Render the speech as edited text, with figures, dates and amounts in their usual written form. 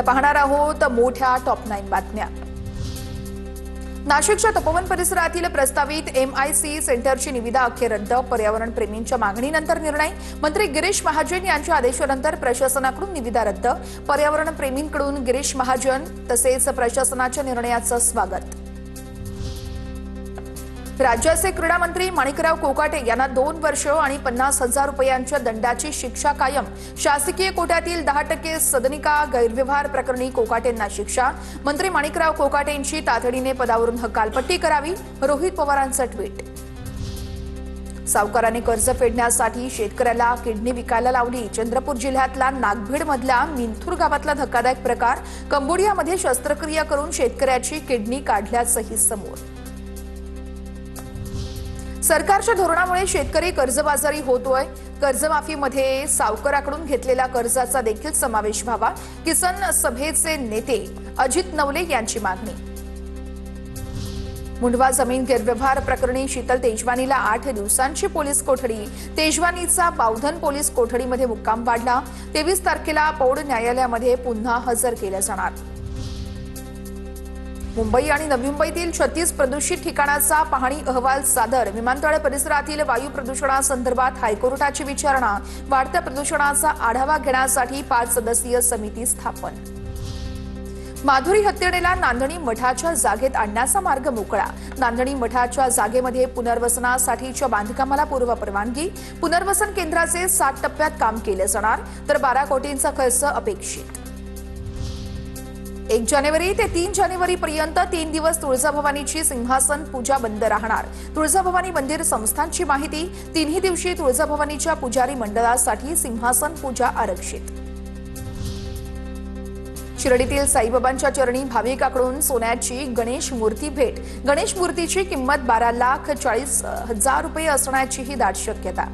पाहणार आहोत मोठ्या टॉप 9 बातम्या। नाशिकच्या तपोवन परिसरातील प्रस्तावित MIC सेंटरची निविदा अखेर रद्द। पर्यावरण प्रेमींच्या मागणीनंतर निर्णय। मंत्री गिरीश महाजन यांच्या आदेशानंतर प्रशासनाकडून निविदा रद्द। पर्यावरण प्रेमींकडून गिरीश महाजन तसेच प्रशासनाच्या निर्णयाचं स्वागत। राज्याचे क्रीडा मंत्री माणिकराव कोकाटे यांना 2 वर्ष आणि 50,000 रुपयांच्या दंडाची शिक्षा कायम। शासकीय कोट्यातील 10% सदनिका गैरव्यवहार प्रकरणी कोकाटेंना शिक्षा। मंत्री माणिकराव कोकाटेंची तातडीने पदावरून हकालपट्टी करावी। रोहित पवारांचं ट्विट। सावकाराने कर्ज फेडण्यासाठी शेतकऱ्याला किडनी विकायला लावली। चंद्रपूर जिल्ह्यातला नागभीडमधल्या मिंथूर गावातला धक्कादायक प्रकार। कंबोडियामध्ये शस्त्रक्रिया करून शेतकऱ्याची किडनी काढल्याचंही समोर। सरकारच्या धोरणामुळे शेतकरी कर्जबाजारी होतोय। कर्जमाफीमध्ये सावकाराकडून घेतलेल्या कर्जाचा देखील समावेश व्हावा। किसान सभेचे नेते अजित नवले यांची मागणी। मुंडवा जमीन गैरव्यवहार प्रकरणी शीतल तेजवानीला 8 दिवसांची पोलीस कोठडी। तेजवानीचा बावधन पोलीस कोठडीमध्ये मुक्काम वाढला। 23 तारखेला पौड न्यायालयामध्ये पुन्हा हजर केलं जाणार। मुंबई आणि नवी मुंबईतील 36 प्रदूषित ठिकाणाचा पाहणी अहवाल सादर। विमानतळ परिसरातील वायू प्रदूषणासंदर्भात हायकोर्टाची विचारणा। वाढत्या प्रदूषणाचा आढावा घेण्यासाठी 5 सदस्यीय समिती स्थापन। माधुरी हत्यारेला नांदणी मठाच्या जागेत आणण्याचा मार्ग मोकळा। नांदणी मठाच्या जागेमध्ये पुनर्वसनासाठीच्या बांधकामाला पूर्व परवानगी। पुनर्वसन केंद्राचे 7 टप्प्यात काम केले जाणार, तर 12 कोटींचा खर्च अपेक्षित। 1 जानेवारी ते 3 जानेवारी पर्यंत 3 दिवस तुळजाभवानीची सिंहासन पूजा बंद राहणार। तुळजाभवानी मंदिर संस्थानची माहिती। 3ही दिवशी तुळजाभवानीच्या पुजारी मंडळासाठी सिंहासन पूजा आरक्षित। शिर्डीतील साईबाबांच्या चरणी भाविकांकडून सोन्याची गणेश मूर्ती भेट। गणेश मूर्तीची किंमत 12,40,000 रुपये असण्याचीही दाट शक्यता।